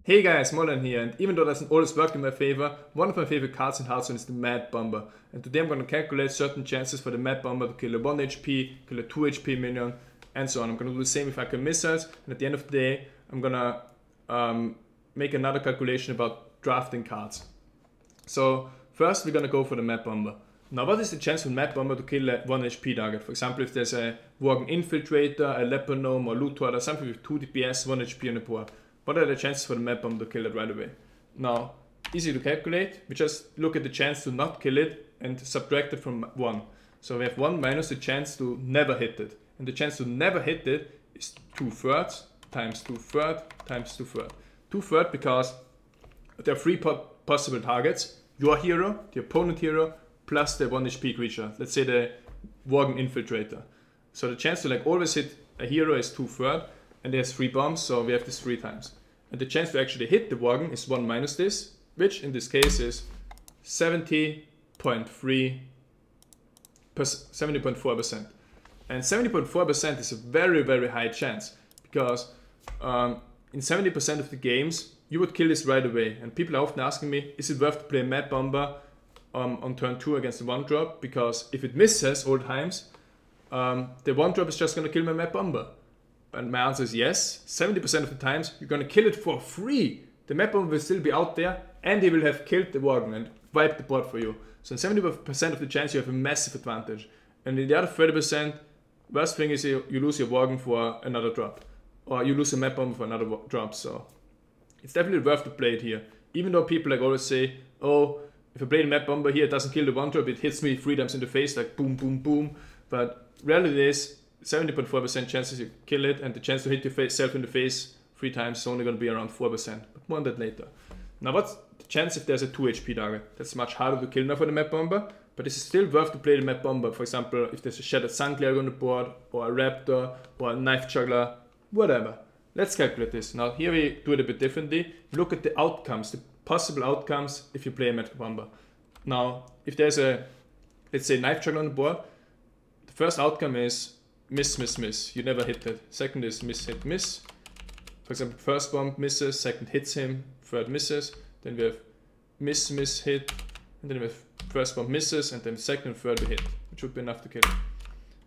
Hey guys, Moldran here, and even though it doesn't always work in my favor, one of my favorite cards in Hearthstone is the Mad Bomber. And today I'm going to calculate certain chances for the Mad Bomber to kill a 1 HP, kill a 2 HP minion, and so on. I'm going to do the same with Arcane Missiles, and at the end of the day, I'm going to make another calculation about drafting cards. So first we're going to go for the Mad Bomber. Now what is the chance for Mad Bomber to kill a 1 HP target? For example, if there's a Worgen Infiltrator, a Leper Gnome, or Loot Hoarder, something with 2 DPS, 1 HP on the board. What are the chances for the Mad Bomber to kill it right away? Now, easy to calculate. We just look at the chance to not kill it and subtract it from 1. So we have 1 minus the chance to never hit it. And the chance to never hit it is 2/3 times 2/3 times 2/3. 2/3 because there are 3 possible targets. Your hero, the opponent hero, plus the 1 HP creature. Let's say the Worgen Infiltrator. So the chance to always hit a hero is 2/3. And there's 3 bombs, so we have this 3 times. And the chance to actually hit the Worgen is 1 minus this, which in this case is 70.4%. And 70.4% is a very, very high chance, because in 70% of the games, you would kill this right away. And people are often asking me, is it worth to play a Mad Bomber on turn 2 against the 1-drop? Because if it misses all times, the 1-drop is just going to kill my Mad Bomber. And my answer is yes. 70% of the times you're going to kill it for free. The Mad Bomber will still be out there and he will have killed the Worgen and wiped the board for you. So in 70% of the chance you have a massive advantage. And in the other 30%, worst thing is you lose your Worgen for another drop. Or you lose a Mad Bomber for another drop. So it's definitely worth to play it here. Even though people always say, oh, if I play the Mad Bomber here, it doesn't kill the 1-drop, it hits me 3 times in the face, like boom, boom, boom. But reality is, 70.4% chances you kill it, and the chance to hit yourself in the face 3 times is only going to be around 4%. But more on that later. Now what's the chance if there's a 2 HP target? That's much harder to kill now for the Mad Bomber, but it's still worth to play the Mad Bomber. For example, if there's a Shattered Sun Cleric on the board, or a Raptor, or a Knife Juggler, whatever. Let's calculate this. Now here we do it a bit differently. Look at the outcomes, the possible outcomes if you play a Mad Bomber. Now, if there's a, let's say, Knife Juggler on the board, the first outcome is miss, miss, miss. You never hit it. Second is miss, hit, miss. For example, first bomb misses, second hits him, third misses. Then we have miss, miss, hit. And then we have first bomb misses, and then second and third we hit, which would be enough to kill it.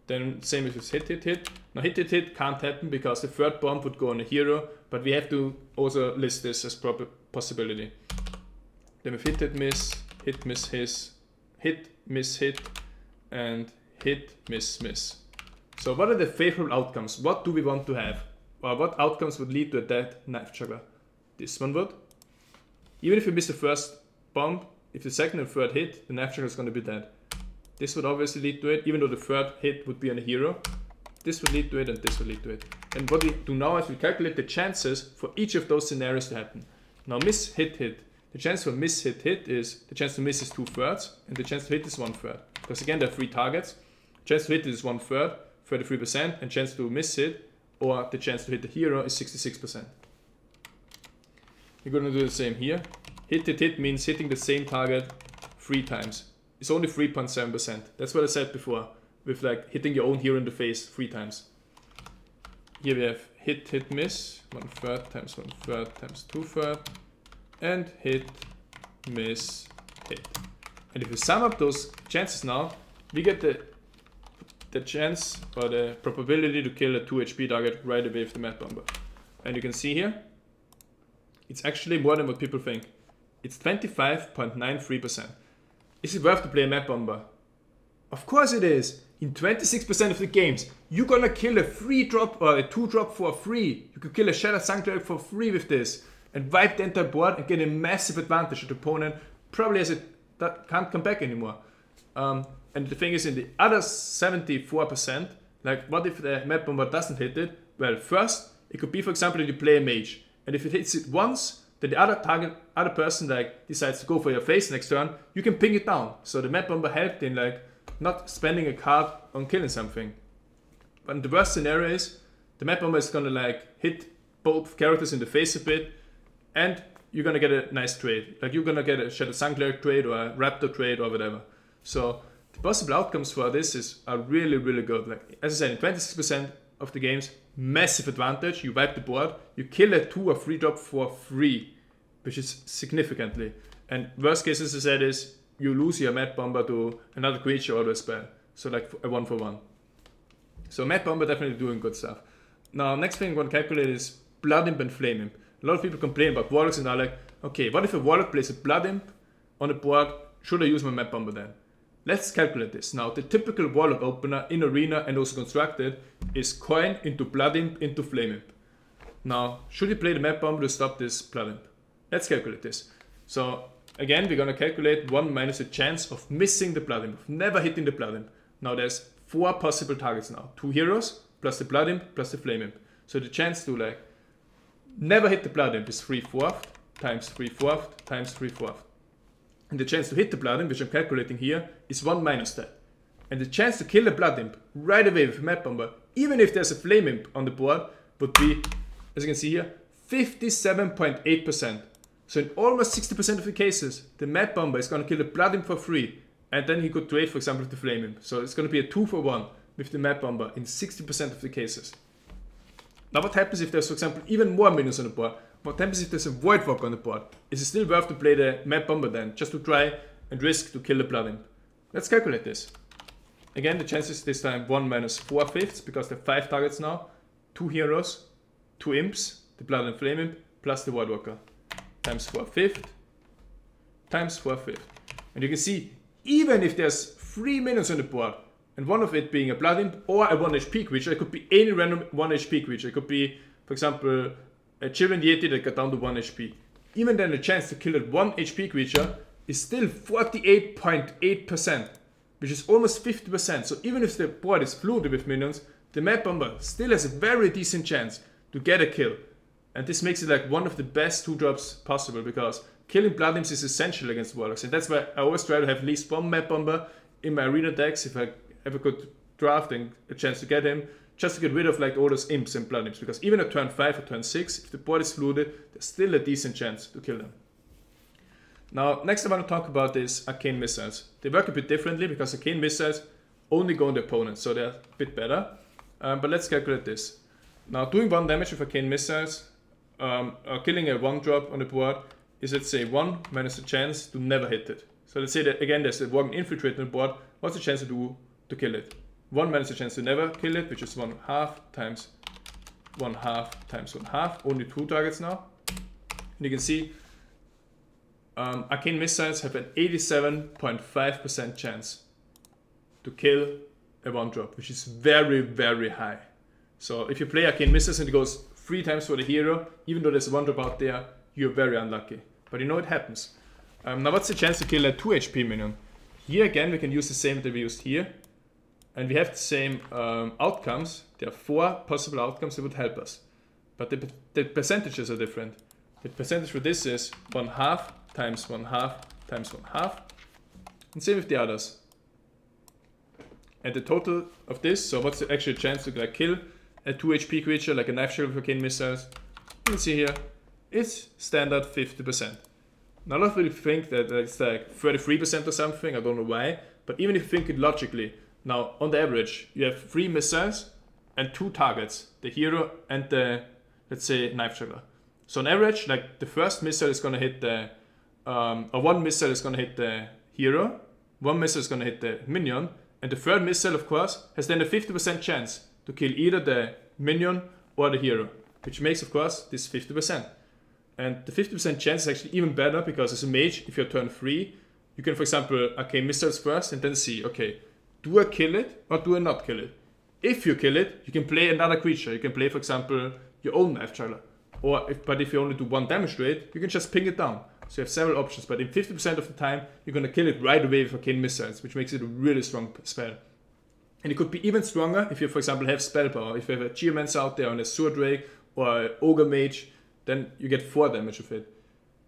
Then same with hit, hit, hit. Now hit, hit, hit can't happen because the third bomb would go on a hero, but we have to also list this as proper possibility. Then we have hit, hit, miss, hit, miss, hit, and hit, miss, miss. So what are the favorable outcomes? What do we want to have? Or what outcomes would lead to a dead Knife Juggler? This one would. Even if you miss the first bomb, if the second and third hit, the Knife Juggler is going to be dead. This would obviously lead to it, even though the third hit would be on a hero. This would lead to it, and this would lead to it. And what we do now is we calculate the chances for each of those scenarios to happen. Now miss, hit, hit. The chance for miss, hit, hit is, the chance to miss is 2/3, and the chance to hit is 1/3. Because again, there are 3 targets. Chance to hit is 1/3. 33%, and chance to miss it, or the chance to hit the hero, is 66%. We're going to do the same here. Hit, hit, hit means hitting the same target 3 times. It's only 3.7%. That's what I said before, with hitting your own hero in the face 3 times. Here we have hit, hit, miss, 1/3 times 1/3 times 2/3, and hit, miss, hit. And if we sum up those chances now, we get the chance or the probability to kill a 2 HP target right away with the Mad Bomber. And you can see here, it's actually more than what people think. It's 25.93%. Is it worth to play a Mad Bomber? Of course it is. In 26% of the games, you're gonna kill a 3-drop or a 2-drop for free. You could kill a Shattered Sun Cleric for free with this and wipe the entire board and get a massive advantage. The opponent probably that can't come back anymore. And the thing is, in the other 74%, what if the Mad Bomber doesn't hit it? Well, first, it could be, for example, that you play a mage. And if it hits it once, then the other person decides to go for your face next turn, you can ping it down. So the Mad Bomber helped in not spending a card on killing something. But the worst scenario is, the Mad Bomber is gonna hit both characters in the face a bit, and you're gonna get a nice trade. You're gonna get a Shattered Sun Cleric trade or a Raptor trade or whatever. So the possible outcomes for this are really, really good. As I said, in 26%, of the games, massive advantage. You wipe the board, you kill a 2 or 3 drop for free, which is significantly. And worst case, as I said, is you lose your Mad Bomber to another creature or a spell. So like a 1-for-1. So Mad Bomber definitely doing good stuff. Now, next thing I'm going to calculate is Blood Imp and Flame Imp. A lot of people complain about Warlocks and are like, okay, what if a Warlock plays a Blood Imp on the board? Should I use my Mad Bomber then? Let's calculate this. Now, the typical Warlock opener in Arena and also constructed is coin into Blood Imp into Flame Imp. Now, should you play the Mad Bomber to stop this Blood Imp? Let's calculate this. So, again, we're going to calculate 1 minus the chance of missing the Blood Imp, of never hitting the Blood Imp. Now, there's 4 possible targets now. 2 heroes, plus the Blood Imp, plus the Flame Imp. So the chance to like never hit the Blood Imp is 3/4 times 3/4 times 3/4. And the chance to hit the Blood Imp, which I'm calculating here, is 1 minus that. And the chance to kill a Blood Imp right away with Mad Bomber, even if there's a Flame Imp on the board, would be, as you can see here, 57.8%. So in almost 60% of the cases, the Mad Bomber is going to kill the Blood Imp for free. And then he could trade, for example, with the Flame Imp. So it's going to be a 2-for-1 with the Mad Bomber in 60% of the cases. Now what happens if there's, for example, even more minions on the board? What happens if there's a Voidwalker on the board? Is it still worth to play the Mad Bomber then, just to try and risk to kill the Blood Imp? Let's calculate this. Again, the chances this time 1 minus 4/5, because there are 5 targets now. 2 heroes, 2 imps, the Blood and Flame Imp, plus the Voidwalker. Times 4/5, times 4/5. And you can see, even if there's 3 minions on the board, and one of it being a Blood Imp or a 1 HP creature, it could be any random 1 HP creature. It could be, for example, a Children Yeti that got down to 1 HP. Even then the chance to kill that 1 HP creature is still 48.8%, which is almost 50%. So even if the board is flooded with minions, the Mad Bomber still has a very decent chance to get a kill. And this makes it like one of the best 2-drops possible, because killing Blood Imps is essential against Warlocks. And that's why I always try to have at least 1 Mad Bomber in my arena decks if I ever could draft and a chance to get him, just to get rid of like all those Imps and Blood Imps. Because even at turn 5 or turn 6, if the board is flooded, there's still a decent chance to kill them. Now, next I want to talk about is Arcane Missiles. They work a bit differently because Arcane Missiles only go on the opponent, so they're a bit better. But let's calculate this. Now, doing 1 damage with Arcane Missiles, killing a 1-drop on the board, is, let's say, 1 minus the chance to never hit it. So let's say that again there's a Worgen Infiltrate on the board. What's the chance to kill it? 1 minus the chance to never kill it, which is 1/2 times 1/2 times 1/2. Only 2 targets now. And you can see Arcane Missiles have an 87.5% chance to kill a 1-drop, which is very, very high. So if you play Arcane Missiles and it goes 3 times for the hero, even though there's a 1-drop out there, you're very unlucky. But you know it happens. Now what's the chance to kill a 2 HP minion? Here again we can use the same that we used here. And we have the same outcomes. There are 4 possible outcomes that would help us. But the percentages are different. The percentage for this is 1/2 times 1/2 times 1/2. And same with the others. And the total of this, so what's the actual chance to like kill a 2 HP creature like a Knife Shield with Arcane Missiles? You can see here, it's standard 50%. Now a lot of people think that it's like 33% or something, I don't know why. But even if you think it logically, now on the average, you have 3 missiles and 2 targets, the hero and the, let's say, Knife Juggler. So on average, like the first missile is gonna hit the, or 1 missile is gonna hit the hero, 1 missile is gonna hit the minion, and the third missile, of course, has then a 50% chance to kill either the minion or the hero, which makes, of course, this 50%. And the 50% chance is actually even better because as a mage, if you're turn 3, you can, for example, Arcane Missiles first and then see, okay, do I kill it or do I not kill it? If you kill it, you can play another creature. You can play, for example, your own Knife Juggler. But if you only do 1 damage rate, you can just ping it down. So you have several options, but in 50% of the time, you're going to kill it right away with Arcane Missiles, which makes it a really strong spell. And it could be even stronger if you, for example, have Spell Power. If you have a Geomancer out there on a Sewer Drake or an Ogre Mage, then you get 4 damage of it.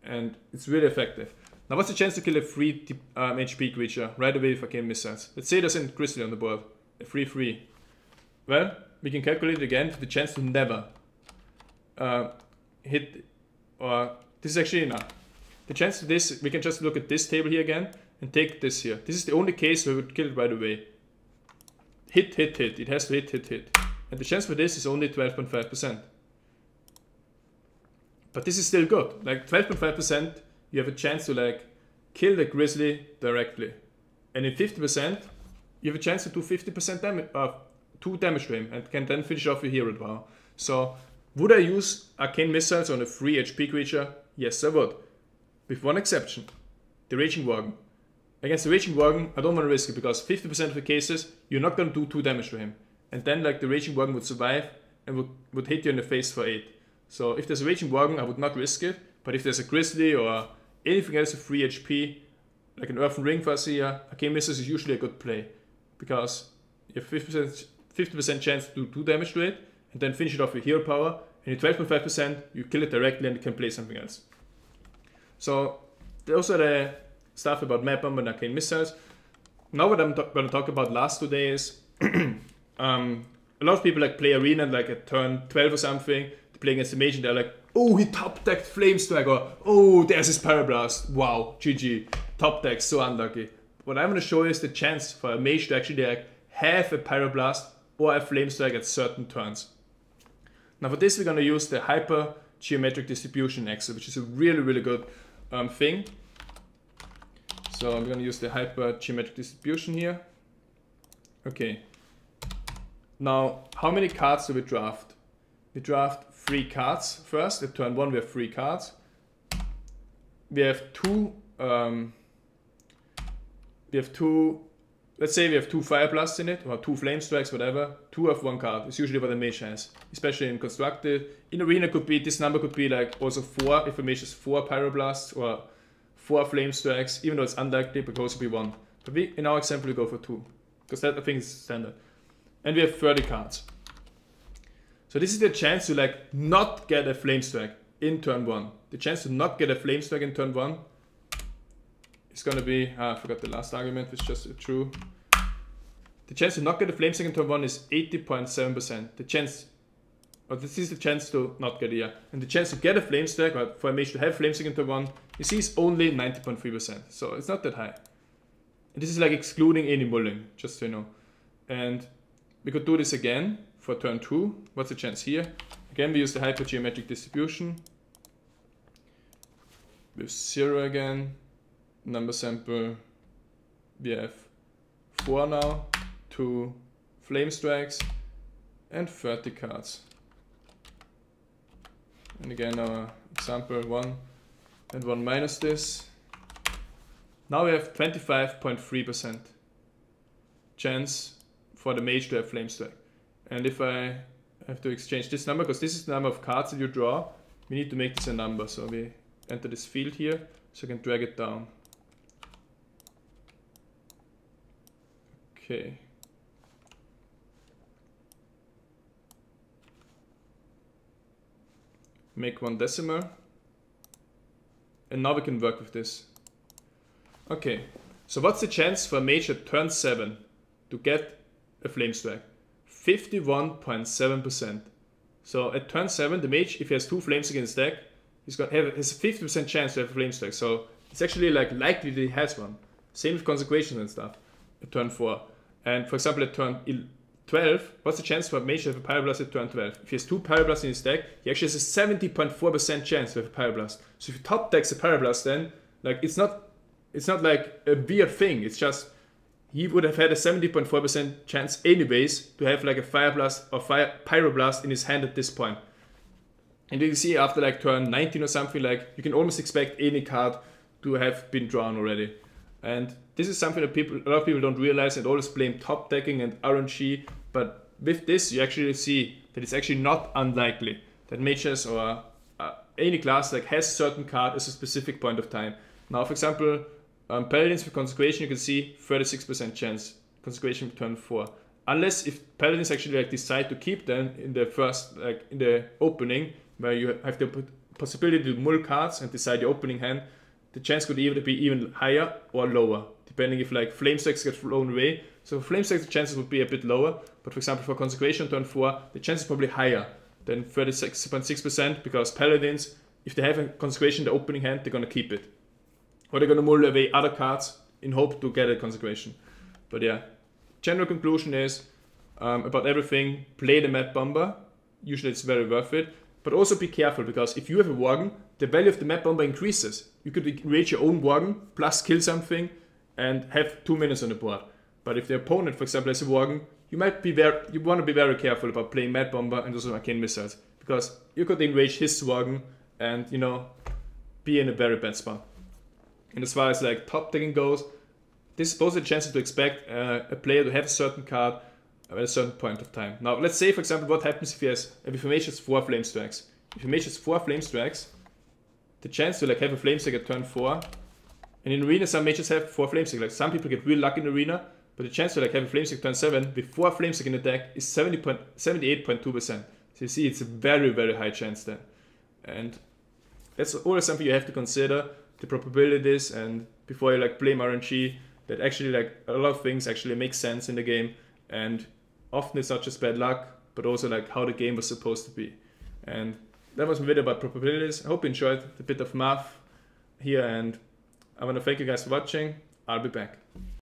And it's really effective. Now what's the chance to kill a 3 HP creature right away with Arcane Missiles? Let's say there's a Grizzly on the board, a 3/3. Well, we can calculate it again for the chance to never hit, or this is actually enough. The chance to this, we can just look at this table here again and take this here. This is the only case where we would kill it right away. Hit, hit, hit. It has to hit, hit, hit. And the chance for this is only 12.5%. But this is still good. Like 12.5%, you have a chance to like kill the Grizzly directly. And in 50%, you have a chance to do 50% damage, 2 damage to him, and can then finish off your hero power. So, would I use Arcane Missiles on a 3 HP creature? Yes, I would. With one exception. The Raging Worgen. Against the Raging Worgen, I don't want to risk it, because 50% of the cases, you're not going to do 2 damage to him. And then like the Raging Worgen would survive and would hit you in the face for 8. So if there's a Raging Worgen, I would not risk it. But if there's a Grizzly or anything else with 3 HP, like an Earthen Ring Farseer, Arcane Missiles is usually a good play. Because you have 50% chance to do 2 damage to it, and then finish it off with hero power. And in 12.5%, you kill it directly and you can play something else. So those are the stuff about Map Bomb and Arcane Missiles. Now what I'm going to talk about last today is a lot of people like play Arena like at turn 12 or something. They play against the mage and they're like, oh, he top decked Flamestrike, or oh, there's his Pyroblast. Wow, GG. Top deck, so unlucky. What I'm going to show you is the chance for a mage to actually like have a Pyroblast or a Flamestrike at certain turns. Now for this we're going to use the Hyper Geometric Distribution Excel, which is a really, really good thing. So I'm going to use the Hyper Geometric Distribution here. Okay. Now, how many cards do we draft? We draft 3 cards first. At turn 1 we have 3 cards. We have two, let's say we have 2 Fireblasts in it, or 2 Flamestrikes, whatever. 2 of 1 card is usually what a mage has, especially in Constructed. In Arena could be, this number could be like also 4, if a mage has 4 Pyroblasts, or 4 Flamestrikes, even though it's unlikely, but it could also be 1. But we, in our example, we go for 2, because that I think is standard. And we have 30 cards. So this is the chance to like not get a Flamestrike in turn 1. The chance to not get a Flamestrike in turn 1 is going to be, I forgot the last argument, which is just true. The chance to not get a Flamestrike in turn 1 is 80.7%. The chance, or this is the chance to not get it, yeah. And the chance to get a Flamestrike, or for a mage to have Flamestrike in turn 1, you see is only 90.3%. So it's not that high. And this is like excluding any mulling, just so you know. And we could do this again for turn 2. What's the chance here? Again, we use the Hypergeometric Distribution. With 0 again. Number sample. We have 4 now. 2 Flamestrikes. And 30 cards. And again, our example 1 and 1 minus this. Now we have 25.3% chance for the mage to have Flamestrike. And if I have to exchange this number, because this is the number of cards that you draw, we need to make this a number. So we enter this field here, so I can drag it down. Okay. Make 1 decimal. And now we can work with this. Okay, so what's the chance for a mage at turn 7 to get a Flamestrike? 51.7%. So at turn 7, the mage, if he has 2 Flamestrike in his deck, he's got has a 50% chance to have a Flamestrike. So it's actually like likely that he has one. Same with Consecrations and stuff at turn 4. And for example, at turn 12, what's the chance for a mage to have a Pyroblast at turn 12? If he has 2 Pyroblasts in his deck, he actually has a 70.4% chance to have a Pyroblast. So if he top decks a Pyroblast, then like it's not like a weird thing. It's just he would have had a 70.4% chance anyways to have like a Fireblast or Pyroblast in his hand at this point. And you can see after like turn 19 or something, like you can almost expect any card to have been drawn already. And this is something that a lot of people don't realize and always blame top decking and RNG. But with this, you actually see that it's actually not unlikely that mages or any class like has a certain card at a specific point of time. Now, for example, Paladins for Consecration, you can see 36% chance Consecration turn 4. Unless if Paladins actually like decide to keep them in the first, like in the opening, where you have the possibility to mull cards and decide the opening hand, the chance could either be even higher or lower, depending if like Flamestrikes get thrown away. So for Flamestrikes, the chances would be a bit lower, but for example for Consecration turn 4, the chance is probably higher than 36.6%, because Paladins, if they have a Consecration in the opening hand, they're going to keep it. Or they're going to mull away other cards in hope to get a Consecration. But yeah, general conclusion is about everything. Play the Mad Bomber. Usually it's very worth it. But also be careful, because if you have a Worgen, the value of the Mad Bomber increases. You could enrage your own Worgen, plus kill something, and have 2 minutes on the board. But if the opponent, for example, has a Worgen, you want to be very careful about playing Mad Bomber and also Arcane Missiles, because you could enrage his Worgen and, you know, be in a very bad spot. And as far as like top decking goes, this is also a chance to expect a player to have a certain card at a certain point of time. Now, let's say, for example, what happens if he mages 4 Flamestrikes. If he mages 4 Flamestrikes, the chance to like have a Flamestrike at turn 4, and in Arena some mages have 4 Flamestrike. Like some people get real lucky in Arena, but the chance to like have a Flamestrike turn 7 with 4 Flamestrike in the deck is 78.2%. So you see, it's a very, very high chance then. And that's always something you have to consider, the probabilities, and before you like blame RNG, that actually like a lot of things actually make sense in the game, and often it's not just bad luck, but also like how the game was supposed to be. And that was my video about probabilities. I hope you enjoyed the bit of math here, and I want to thank you guys for watching. I'll be back.